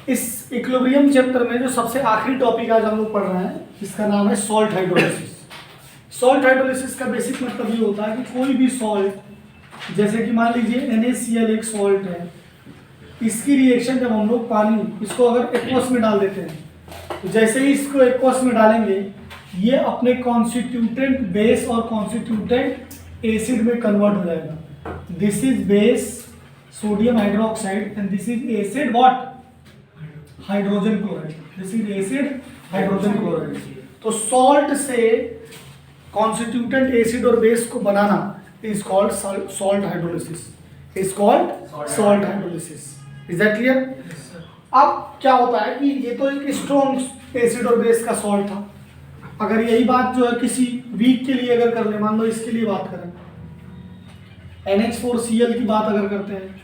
इस equilibrium chapter में जो सबसे आखिरी टॉपिक आज हम लोग पढ़ रहे हैं, इसका नाम है सॉल्ट हाइड्रोलिसिस। सॉल्ट हाइड्रोलिसिस का बेसिक मतलब ये होता है कि कोई भी सॉल्ट, जैसे कि मान लीजिए NaCl एक सॉल्ट है, इसकी रिएक्शन जब हम लोग पानी इसको अगर एक्वस में डाल देते हैं, तो जैसे ही इसको एक्वस में डालेंगे ये अपने कॉन्स्टिट्यूटेंट बेस और कॉन्स्टिट्यूटेंट एसिड में कन्वर्ट हो जाएगा। This is base sodium hydroxide and this is acid what, hydrogen chloride. This is acid hydrogen chloride. तो सॉल्ट से कॉन्स्टिट्यूटेंट एसिड और बेस को बनाना is called salt hydrolysis, is called salt hydrolysis. Is that clear? अब क्या होता है कि ये तो एक स्ट्रॉन्ग एसिड और बेस का सॉल्ट था। अगर यही बात जो है किसी वीक के लिए अगर कर ले, मान लो इसके लिए बात करें, NH4Cl की बात अगर करते हैं,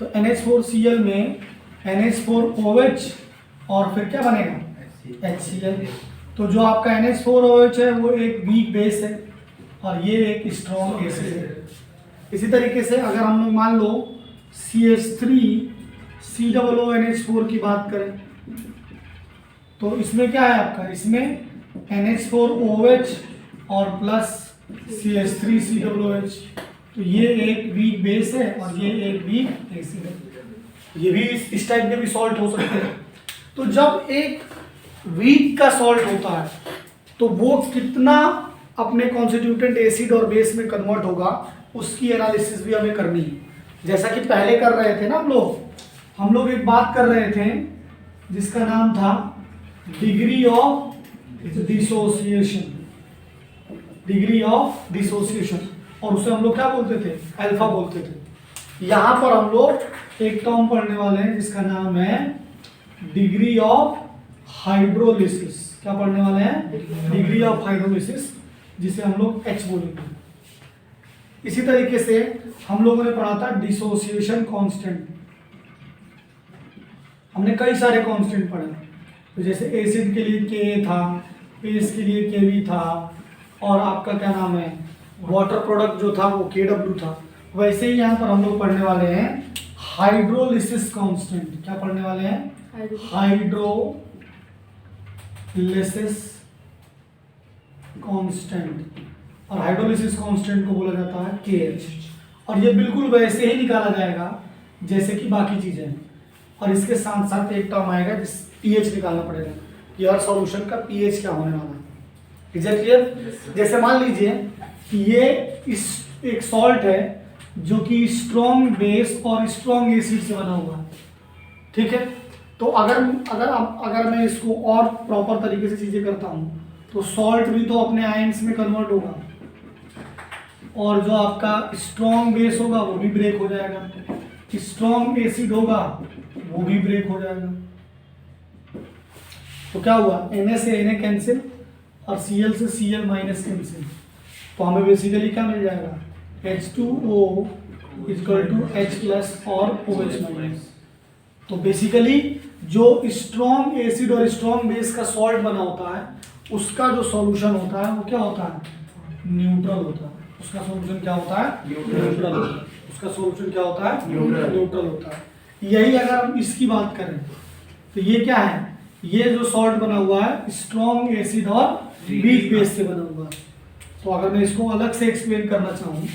तो NH4Cl में NH4OH और फिर क्या बनेगा, HCl। तो जो आपका NH4OH है वो एक वीक बेस है और ये एक स्ट्रॉन्ग एसिड है। इसी तरीके से अगर हम लोग मान लो CH3COONH4 की बात करें, तो इसमें क्या है आपका, इसमें NH4OH और प्लस CH3COOH। तो ये एक वीक बेस है और ये एक वीक एसिड है। ये भी इस टाइप के भी सॉल्ट हो सकते हैं। तो जब एक वीक का सॉल्ट होता है तो वो कितना अपने कॉन्स्टिट्यूटेंट एसिड और बेस में कन्वर्ट होगा, उसकी एनालिसिस भी हमें करनी है। जैसा कि पहले कर रहे थे ना हम लोग एक बात कर रहे थे जिसका नाम था degree of dissociation, degree of dissociation, और उसे हम लोग क्या बोलते थे, अल्फा बोलते थे। यहाँ पर हम लोग एक टर्म पढ़ने वाले हैं जिसका नाम है डिग्री ऑफ हाइड्रोलिसिस। क्या पढ़ने वाले हैं, डिग्री ऑफ हाइड्रोलिसिस, जिसे हम लोग H बोलेंगे। इसी तरीके से हम लोगों ने पढ़ा था डिसोसिएशन कांस्टेंट। हमने कई सारे कांस्टेंट पढ़े, तो जैसे एसिड के लिए Ka था, बेस के लिए Kb था, और आपका क्या नाम है, वाटर प्रोडक्ट जो था वो Kw था। वैसे ही यहाँ पर हम लोग पढ़ने वाले हैं हाइड्रोलिसिस कांस्टेंट। क्या पढ़ने वाले हैं, हाइड्रोलिसिस कांस्टेंट। और हाइड्रोलिसिस कांस्टेंट को बोला जाता है KH, और ये बिल्कुल वैसे ही निकाला जाएगा जैसे कि बाकी चीजें हैं। और इसके साथ साथ एक टर्म आएगा जिस pH निकालना पड़ेगा कि हर सॉल्यूशन का pH क्या होने वाला है। Is that clear? जैसे मान लीजिए कि ये एक सॉल्ट है जो कि स्ट्रॉन्ग बेस और स्ट्रॉन्ग एसिड से बना हुआ है, ठीक है। तो अगर मैं इसको और प्रॉपर तरीके से चीजें करता हूँ तो सॉल्ट भी तो अपने आयंस में कन्वर्ट होगा, और जो आपका स्ट्रॉन्ग बेस होगा वो भी ब्रेक हो जाएगा, स्ट्रॉन्ग एसिड होगा वो भी ब्रेक हो जाएगा। तो क्या हुआ, Na से Na कैंसिल और Cl से Cl माइनस कैंसिल, तो हमें बेसिकली क्या मिल जाएगा, H2O equal to H plus और OH माइनस। तो बेसिकली जो स्ट्रॉन्ग एसिड और स्ट्रॉन्ग बेस का सॉल्ट बना होता है उसका जो सॉल्यूशन होता है वो क्या होता है, न्यूट्रल होता है। उसका सॉल्यूशन क्या होता है, न्यूट्रल होता है। उसका सॉल्यूशन क्या होता है, न्यूट्रल होता है। यही अगर हम इसकी बात करें तो ये क्या है, ये जो सॉल्ट बना हुआ है स्ट्रॉन्ग एसिड और वीक बेस से बना हुआ है। तो अगर मैं इसको अलग से एक्सप्लेन करना चाहूँ,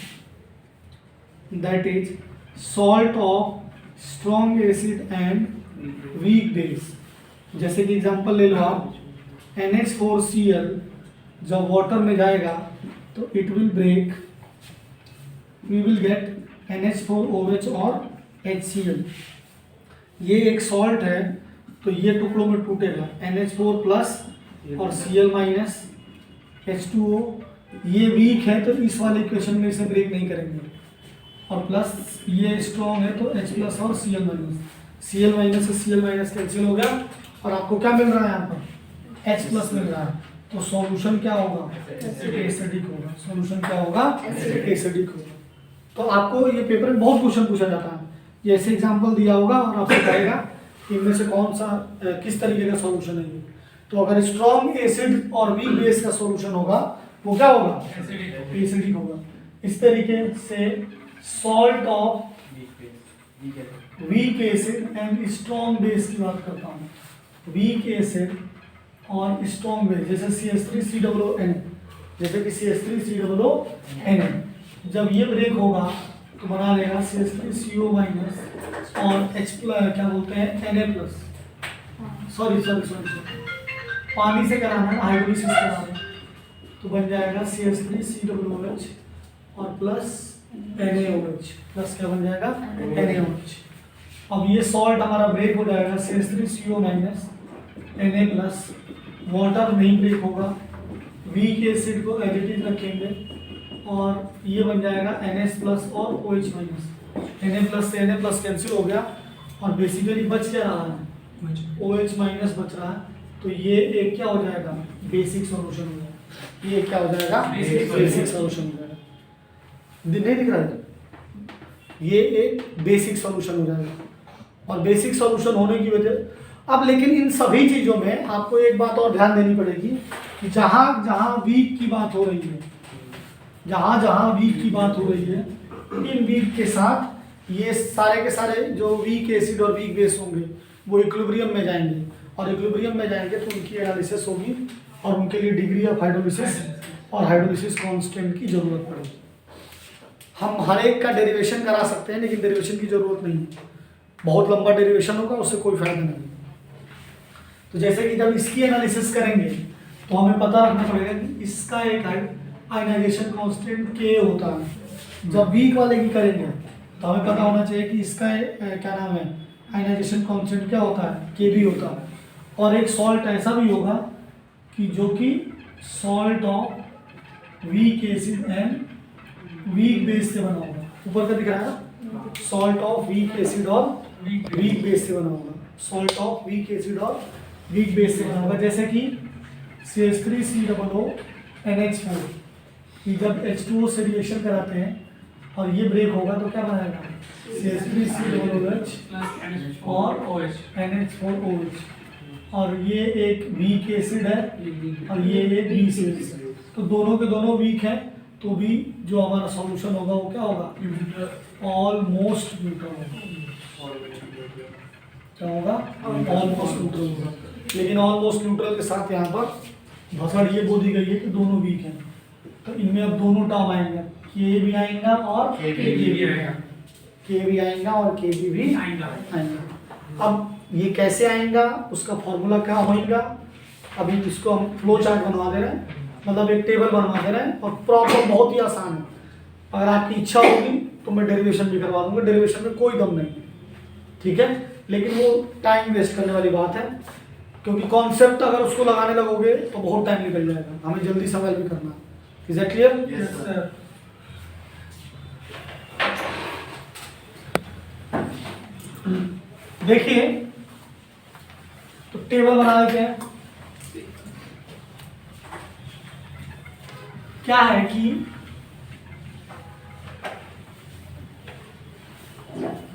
that is salt of strong acid and weak base. जैसे कि एग्जांपल ले लो आप, NH4Cl जब वाटर में जाएगा तो it will break, we will get NH4OH और HCl। ये एक सॉल्ट है तो ये टुकड़ों में टूटेगा, NH4 प्लस और Cl माइनस H2O। ये वीक है तो इस वाले इक्वेशन में इसे ब्रेक नहीं करेंगे, और प्लस ये स्ट्रॉन्ग है तो H प्लस और Cl माइनस, Cl माइनस से Cl माइनस कैंसिल हो गया और आपको क्या मिल रहा है यहाँ पर, H प्लस मिल रहा है। तो सॉल्यूशन क्या होगा, एसिडिक होगा। सॉल्यूशन क्या होगा, एसिडिक होगा। तो आपको ये पेपर में बहुत क्वेश्चन पूछा जाता है, ये ऐसे एग्जांपल दिया होगा और आपसे कहेगा कि इनमें से कौन सा किस तरीके का सॉल्यूशन है ये। तो अगर स्ट्रॉन्ग एसिड और वीक बेस का सॉल्यूशन होगा वो क्या होगा, एसिडिक होगा। इस तरीके से salt of weak acid and strong base की बात करता हूँ। वीक एसिड और स्ट्रॉन्ग बेस जैसे CH3COON, जैसे कि CH3COON, जब ये ब्रेक होगा तो बना लेगा CH3CO माइनस और H क्या बोलते हैं Na प्लस। सॉरी पानी से कराना है, हाइड्रोलिसिस कराना है, तो बन जाएगा CH3COOH और प्लस NaOH, प्लस क्या बन जाएगा NaOH। अब ये सॉल्ट हमारा ब्रेक हो जाएगा CH3CO minus Na plus, water नहीं ब्रेक होगा, वीक एसिड को एडिटिव रखेंगे और ये बन जाएगा NH प्लस और OH माइनस। Na प्लस से Na प्लस कैंसिल हो गया और बेसिकली बच क्या रहा है, OH माइनस बच रहा है, तो ये एक क्या हो जाएगा, बेसिक सॉल्यूशन हो जाएगा। ये क्या हो जाएगा, बेसिक सॉल्यूशन हो जाएगा। नहीं दिख रहा है, ये एक बेसिक सॉल्यूशन हो जाएगा। और बेसिक सॉल्यूशन होने की वजह, अब लेकिन इन सभी चीज़ों में आपको एक बात और ध्यान देनी पड़ेगी कि जहाँ जहाँ वीक की बात हो रही है, जहाँ जहाँ वीक की बात हो रही है, इन वीक के साथ ये सारे के सारे जो वीक एसिड और वीक बेस होंगे वो इक्विलिब्रियम में जाएंगे, और इक्विलिब्रियम में जाएंगे तो उनकी एनालिसिस होगी और उनके लिए डिग्री ऑफ हाइड्रोलिसिस और हाइड्रोलिसिस कांस्टेंट की जरूरत पड़ेगी। हम हर एक का डेरिवेशन करा सकते हैं, लेकिन डेरिवेशन की जरूरत नहीं है, बहुत लंबा डेरिवेशन होगा, उससे कोई फायदा नहीं। तो जैसे कि जब इसकी एनालिसिस करेंगे तो हमें पता रखना पड़ेगा कि इसका एक आयनाइजेशन कांस्टेंट K होता है। जब वीक वाले की करेंगे तो हमें पता होना चाहिए कि इसका क्या नाम है, आयनाइजेशन कांस्टेंट क्या होता है, Kb होता है। और एक सॉल्ट ऐसा भी होगा कि जो कि salt of weak acid and weak base से बना होगा। ऊपर का दिख रहा है ना, सॉल्ट ऑफ वीक एसिड और वीक बेस से बना होगा, सॉल्ट ऑफ वीक एसिड और वीक बेस से बना होगा। जैसे कि CH3COONH4 कि जब H2O से रिएक्शन कराते हैं और ये ब्रेक होगा तो क्या बनाएगा, CH3COOH और NH4OH, और ये एक वीक एसिड है और ये एक वीक एसिड है, तो दोनों के दोनों वीक हैं, तो भी जो हमारा सॉल्यूशन होगा वो क्या होगा, ऑलमोस्ट न्यूट्रल होगा। क्या होगा, ऑलमोस्ट न्यूट्रल होगा। लेकिन ऑलमोस्ट न्यूट्रल के साथ यहाँ पर भसड़ ये बोल दी गई है कि दोनों वीक हैं, तो इनमें अब दोनों टर्म आएंगे, के भी आएगा और के भी आएगा, के भी आएगा और के भी आएगा। अब ये कैसे आएगा, उसका फॉर्मूला क्या होगा, अभी इसको हम फ्लो चार्ट बनवा दे रहे हैं, मतलब एक टेबल बनवा दे रहे हैं, और प्रॉब्लम बहुत ही आसान है। अगर आपकी इच्छा होगी तो मैं डेरिवेशन भी करवा दूंगा, डेरिवेशन में कोई दम नहीं, ठीक है, लेकिन वो टाइम वेस्ट करने वाली बात है, क्योंकि कॉन्सेप्ट अगर उसको लगाने लगोगे तो बहुत टाइम निकल जाएगा, हमें जल्दी सवाल भी करना। Is that clear? Yes sir. देखिए तो टेबल बना लेते हैं। क्या है कि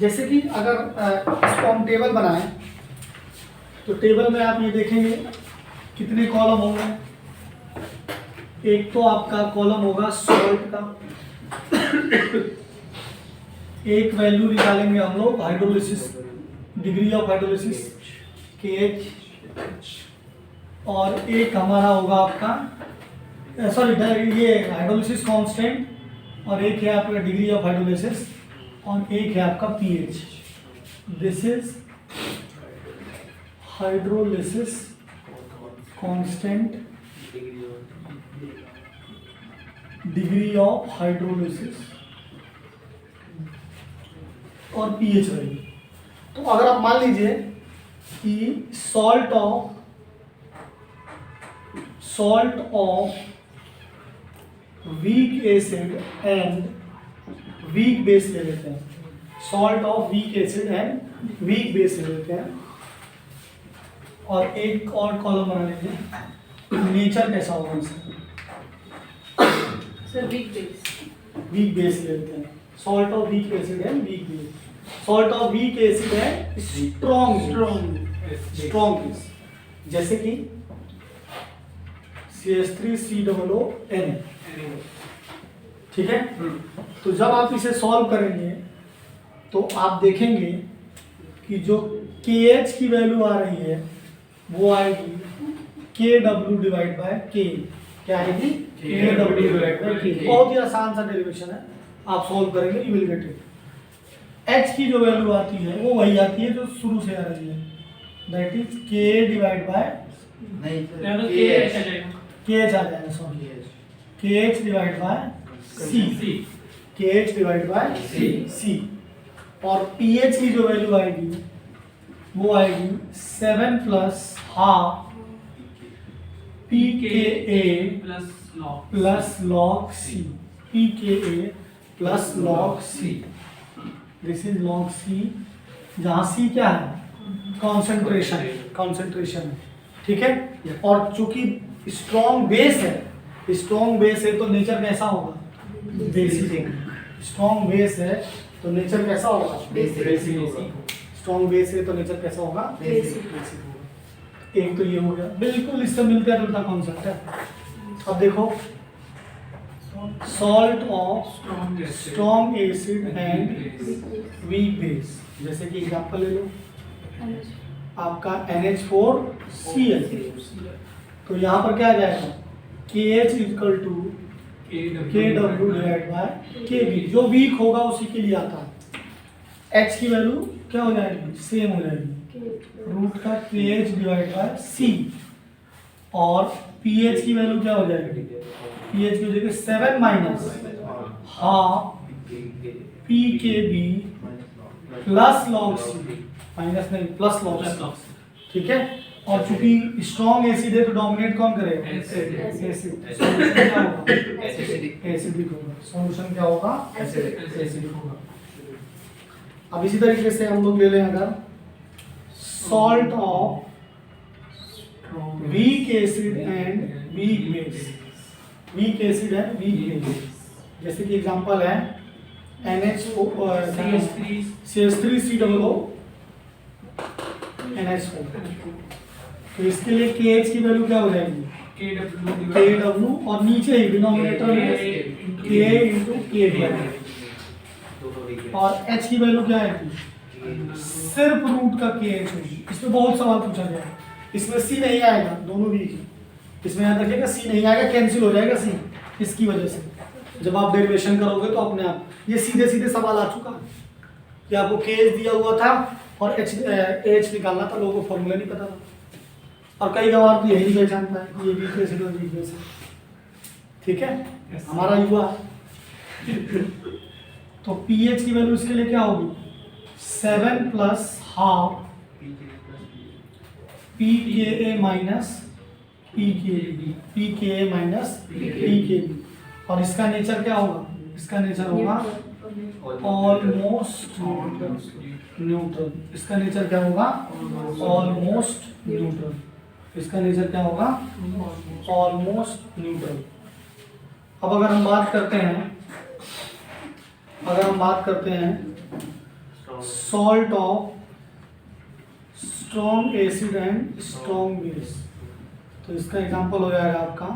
जैसे कि अगर इसको हम टेबल बनाएं तो टेबल में आप ये देखेंगे कितने कॉलम होंगे। एक तो आपका कॉलम होगा सॉल्ट का, एक वैल्यू निकालेंगे हम लोग hydrolysis, degree of hydrolysis KH, और एक हमारा होगा आपका सॉरी ये हाइड्रोलिसिस कांस्टेंट, और एक है आपका डिग्री ऑफ हाइड्रोलिसिस, और एक है आपका pH। This is hydrolysis constant, degree of hydrolysis और pH वैल्यू। तो अगर आप मान लीजिए कि salt of weak acid and weak base ले लेते हैं, salt of weak acid and weak base ले लेते हैं, और एक और कॉलम बना लेंगे। नेचर कैसा होगा इसका सर वीक बेस ले लेते हैं, salt of weak acid and weak base. Salt of weak acid है स्ट्रॉन्ग बेस, जैसे कि CH3COON, ठीक है। तो जब आप इसे सॉल्व करेंगे तो आप देखेंगे कि जो KH की वैल्यू आ रही है वो आएगी KW डिवाइड बाय K। क्या आएगी? KW divide bye K। बहुत ही आसान सा डेरिवेशन है, आप सॉल्व करेंगे you will get it. H की जो वैल्यू आती है वो वही आती है जो शुरू से आ रही है, that is K divide by KH आ जाएगा, sorry KH divide by C। KH divide by C। और PH की जो वैल्यू आएगी वो आएगी 7 plus half PKA plus log C। PKA plus log C, this is log C, जहाँ C क्या है? कॉन्सेंट्रेशन है, ठीक है। और चूंकि स्ट्रॉन्ग बेस है तो नेचर कैसा होगा? बेसिक। स्ट्रॉन्ग बेस है तो नेचर कैसा होगा? बेसिक होगा। स्ट्रॉन्ग बेस है तो नेचर कैसा होगा? बेसिक होगा। एक तो ये हो गया, बिल्कुल इससे मिलता जुलता कॉन्सेप्ट है। अब देखो, salt of strong acid and weak base, जैसे कि एग्जांपल ले लो आपका NH4Cl, तो यहाँ पर क्या आ जाएगा? KH equal to KW divide by KB। जो वीक होगा उसी के लिए आता है। H की वैल्यू क्या हो जाएगी? सेम हो जाएगी, रूट का KH डिवाइड बाय C। और pH की वैल्यू क्या हो जाएगी? pH की जगह 7 minus half PKB plus log C, minus नहीं प्लस log C, ठीक है। और चूंकि स्ट्रॉन्ग एसिड है तो डोमिनेट कौन करेगा? एसिड। सॉल्यूशन क्या होगा? एसिडिक होगा। सॉल्यूशन क्या होगा? एसिडिक होगा। अब इसी तरीके से हम लोग ले लें, अगर salt of weak acid and weak base, weak acid and weak base, जैसे कि एग्जांपल है CH3COO NH4। तो इसके लिए KH की वैल्यू क्या हो जाएगी? KW, और नीचे ही डिनोमिनेटर में K इंटू KB, और H की वैल्यू क्या आएगी? सिर्फ रूट का KH होगी। इसमें बहुत सवाल पूछा गया है, इसमें C नहीं आएगा, दोनों वीक है। इसमें याद रखिएगा C नहीं आएगा, कैंसिल हो जाएगा C, इसकी वजह से जब आप डेरिवेशन करोगे तो अपने आप ये सीधे सीधे सवाल आ चुका है कि आपको KH दिया हुआ था और H निकालना था, लोगों को फॉर्मूला नहीं पता था। और कई गवार तो यही पहचान पाए कि ये वीक एसिड और वीक बेस है, ठीक है। हमारा युवा तो pH की वैल्यू इसके लिए क्या होगी? 7 plus half PKA minus PKA minus PKB। और इसका नेचर क्या होगा? इसका नेचर होगा ऑलमोस्ट न्यूट्रल। इसका नेचर क्या होगा? Almost neutral. इसका नेचर क्या होगा? Almost neutral. अब अगर हम बात करते हैं salt of strong acid and strong base, तो इसका एग्जांपल हो जाएगा आपका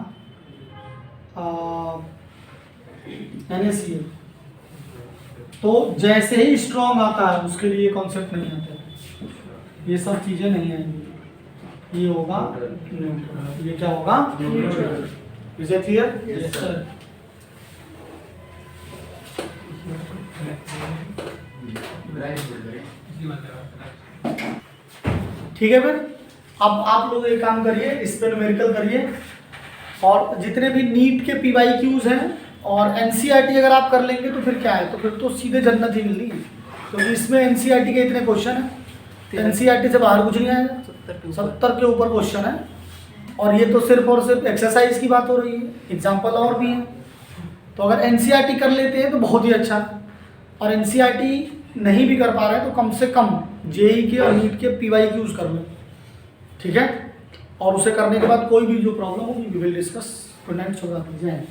NaCl। तो जैसे ही स्ट्रॉन्ग आता है उसके लिए कॉन्सेप्ट नहीं आता है, ये सब चीजें नहीं आएंगी, ये होगा न्यूट्रल। ये क्या होगा? Neutral. Is it clear? Yes sir. ठीक है फिर, अब आप लोग एक काम करिए, इस पे न्यूमेरिकल करिए, और जितने भी नीट के PYQs हैं और NCERT अगर आप कर लेंगे तो फिर क्या है, तो फिर तो सीधे जन्नत ही मिलनी है, क्योंकि इसमें NCERT के इतने क्वेश्चन हैं। NCERT से बाहर कुछ नहीं आएगा, 70 के ऊपर क्वेश्चन है। और ये तो सिर्फ और सिर्फ एक्सरसाइज की बात हो रही है, एग्जाम्पल और भी हैं। तो अगर NCERT कर लेते हैं तो बहुत ही अच्छा, और NCERT नहीं भी कर पा रहे हैं तो कम से कम JEE के और नीट के PYQs कर लो, ठीक है। और उसे करने के बाद कोई भी जो प्रॉब्लम होगी we will discuss. Good night, शुभ रात्रि, जय हिंद।